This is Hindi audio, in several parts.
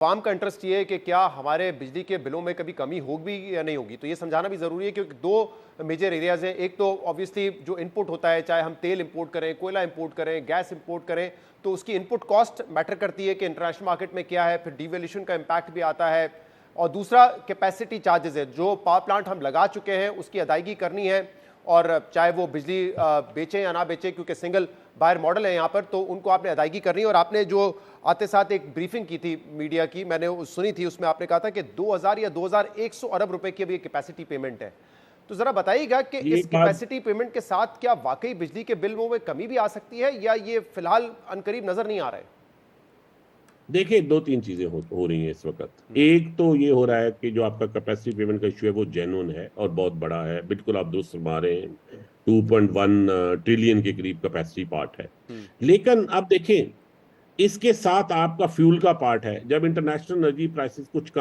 फार्म का इंटरेस्ट ये है कि क्या हमारे बिजली के बिलों में कभी कमी होगी या नहीं होगी, तो ये समझाना भी ज़रूरी है क्योंकि दो मेजर एरियाज़ हैं। एक तो ऑब्वियसली जो इनपुट होता है, चाहे हम तेल इंपोर्ट करें, कोयला इंपोर्ट करें, गैस इंपोर्ट करें, तो उसकी इनपुट कॉस्ट मैटर करती है कि इंटरनेशनल मार्केट में क्या है, फिर डिवैल्यूएशन का इम्पैक्ट भी आता है। और दूसरा कैपेसिटी चार्जेस है, जो पावर प्लांट हम लगा चुके हैं उसकी अदायगी करनी है, और चाहे वो बिजली बेचें या ना बेचें, क्योंकि सिंगल बायर मॉडल है यहाँ पर, तो उनको आपने अदायगी करनी है। और आपने जो आते साथ एक ब्रीफिंग की थी मीडिया की, मैंने सुनी थी, उसमें आपने कहा था कि 2000 या 2100 अरब रुपए की अभी कैपेसिटी पेमेंट है। तो जरा बताइएगा कि इस कैपेसिटी पेमेंट के साथ क्या वाकई बिजली के बिल में कमी भी आ सकती है, या ये फिलहाल अनकरीब नजर नहीं आ रहा है? देखिए, दो तीन चीजें हो रही हैं इस वक्त। एक तो ये हो रहा है कि जो आपका कैपेसिटी पेमेंट का इशू है वो जेन्युइन है और बहुत बड़ा है, बिल्कुल आप दुरुस्त फरमा रहे हैं। 2.1 ट्रिलियन के करीब कैपेसिटी पार्ट है। लेकिन अब देखें, इसके साथ आपका फ्यूल का पार्ट है। जब इंटरनेशनल एनर्जी प्राइसेस कुछ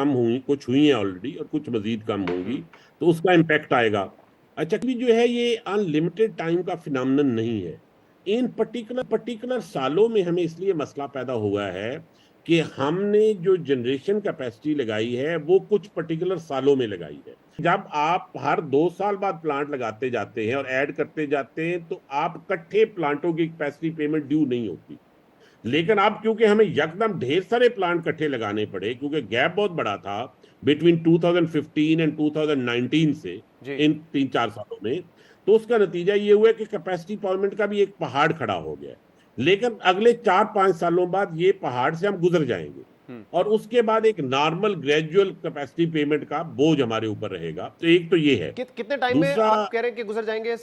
हुई हैं ऑलरेडी और कुछ मजीद कम होंगी, तो उसका इम्पैक्ट आएगा। अच्छा, भी जो है ये अनलिमिटेड टाइम का फिनोमिनन नहीं है। इन पर्टिकुलर सालों में हमें इसलिए मसला पैदा हुआ है कि हमने जो जनरेशन कैपेसिटी लगाई है वो कुछ पर्टिकुलर सालों में लगाई है। जब आप हर 2 साल बाद प्लांट लगाते जाते हैं और ऐड करते जाते हैं, तो आप इकट्ठे प्लांटों की कैपेसिटी पेमेंट ड्यू नहीं होती। लेकिन अब क्योंकि हमें यकदम ढेर सारे प्लांट इकट्ठे लगाने पड़े, क्योंकि गैप बहुत बड़ा था बिटवीन 2015 एंड 2019 से, इन 3-4 सालों में, तो उसका नतीजा ये हुआ कि कैपेसिटी डिप्लॉयमेंट का भी एक पहाड़ खड़ा हो गया। लेकिन अगले 4-5 सालों बाद ये पहाड़ से हम गुजर जाएंगे और उसके बाद एक नॉर्मल ग्रेजुअल कैपेसिटी पेमेंट का बोझ हमारे ऊपर रहेगा। तो एक तो ये है। कितने टाइम में आप कह रहे हैं कि गुजर जाएंगे?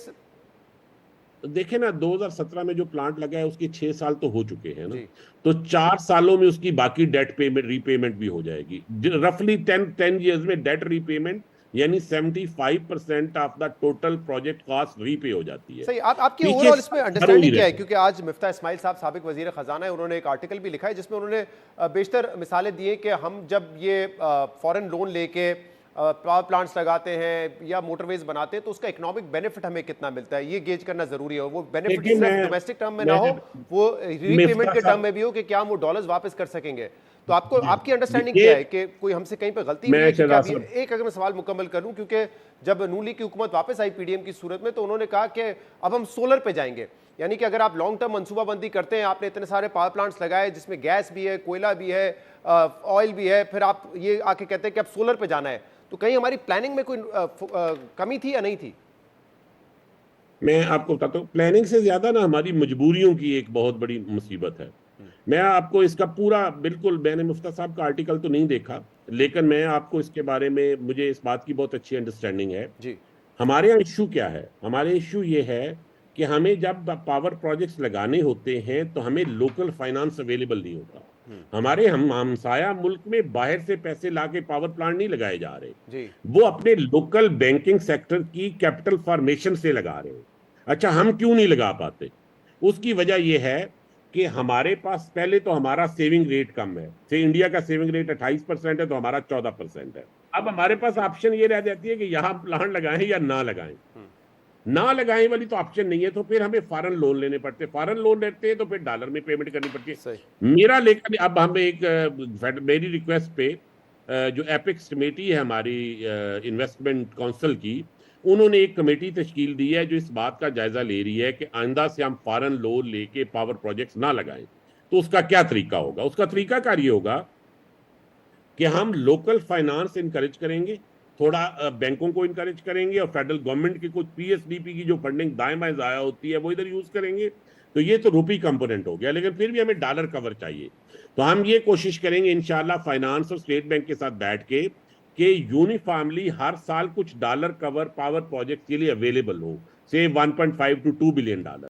देखे ना, 2017 में जो प्लांट लगा है उसके 6 साल तो हो चुके हैं ना, तो 4 सालों में उसकी बाकी डेट पेमेंट रीपेमेंट भी हो जाएगी। रफली 10 इयर्स में डेट रीपेमेंट यानी 75% of the total project cost repay हो जाती है। सही। आपकी ओवरऑल इसमें अंडरस्टैंडिंग क्या है? क्योंकि आज मिफ्ता इस्माइल साहब साबिक वजीर खजाना है, उन्होंने एक आर्टिकल भी लिखा है जिसमें उन्होंने बेशतर मिसालें दी हैं कि हम जब ये फॉरेन लोन लेके पावर प्लांट्स लगाते हैं या मोटरवेज बनाते हैं तो उसका इकोनॉमिक बेनिफिट हमें कितना मिलता है, ये गेज करना जरूरी है। वो बेनिफिट सिर्फ डोमेस्टिक टर्म में ना हो, वो रीपेमेंट के टर्म में भी हो कि क्या हम वो डॉलर्स वापस कर सकेंगे। तो आपको आपकी अंडरस्टैंडिंग क्या है कि कोई हमसे कहीं पे गलती हुई है कि क्या? एक अगर मैं सवाल मुकम्मल करूं, क्योंकि जब नून लीग की हुकूमत वापस आई पीडीएम की सूरत में, तो उन्होंने कहा कि अब हम सोलर पे जाएंगे। यानी कि अगर आप लॉन्ग टर्म मनसूबाबंदी करते हैं, आपने इतने सारे पावर प्लांट्स लगाए जिसमें गैस भी है, कोयला भी है, ऑयल भी है, फिर आप ये आके कहते हैं कि अब सोलर पे जाना है, तो कहीं हमारी प्लानिंग में कोई कमी थी या नहीं थी? मैं आपको बताता हूँ, प्लानिंग से ज्यादा ना हमारी मजबूरियों की एक बहुत बड़ी मुसीबत है। मैं आपको इसका पूरा, बिल्कुल मैंने मुफ्ता साहब का आर्टिकल तो नहीं देखा, लेकिन मैं आपको इसके बारे में, मुझे इस बात की बहुत अच्छी अंडरस्टैंडिंग है जी। हमारे यहाँ इशू क्या है? हमारे इशू ये है कि हमें जब पावर प्रोजेक्ट्स लगाने होते हैं तो हमें लोकल फाइनेंस अवेलेबल नहीं होता। हमारे हमसाया मुल्क में बाहर से पैसे लाके पावर प्लांट नहीं लगाए जा रहे जी। वो अपने लोकल बैंकिंग सेक्टर की कैपिटल फॉर्मेशन से लगा रहे हैं। अच्छा, हम क्यों नहीं लगा पाते? उसकी वजह यह है कि हमारे पास पहले तो हमारा सेविंग रेट कम है। से इंडिया का सेविंग रेट 28% है, तो हमारा 14% है। अब हमारे पास ऑप्शन ये रह जाती है कि यहाँ प्लांट लगाएं या ना लगाएं। ना लगाएं वाली तो ऑप्शन नहीं है, तो फिर हमें फॉरेन लोन लेने पड़ते हैं। फॉरेन लोन लेते हैं तो फिर डॉलर में पेमेंट करनी पड़ती है। मेरा लेकर अब हम एक मेरी रिक्वेस्ट पे जो एपिक्स कमेटी है हमारी इन्वेस्टमेंट काउंसिल की, उन्होंने एक कमेटी तश्कील दी है जो इस बात का जायजा ले रही है कि आइंदा से हम फॉरेन लोन लेके पावर प्रोजेक्ट्स ना लगाएं। तो उसका क्या तरीका होगा? उसका तरीकाकार ये होगा कि हम लोकल फाइनेंस इनकरेज करेंगे, थोड़ा बैंकों को इनकरेज करेंगे, और फेडरल गवर्नमेंट की कुछ पीएसडीपी की जो फंडिंग दाएं बाएं जाया होती है वो इधर यूज करेंगे। तो ये तो रुपी कंपोनेंट हो गया, लेकिन फिर भी हमें डॉलर कवर चाहिए। तो हम ये कोशिश करेंगे इंशाल्लाह फाइनेंस और स्टेट बैंक के साथ बैठ के कि यूनिफॉर्मली हर साल कुछ डॉलर कवर पावर प्रोजेक्ट के लिए अवेलेबल हो, से 1.5 to 2 बिलियन डॉलर।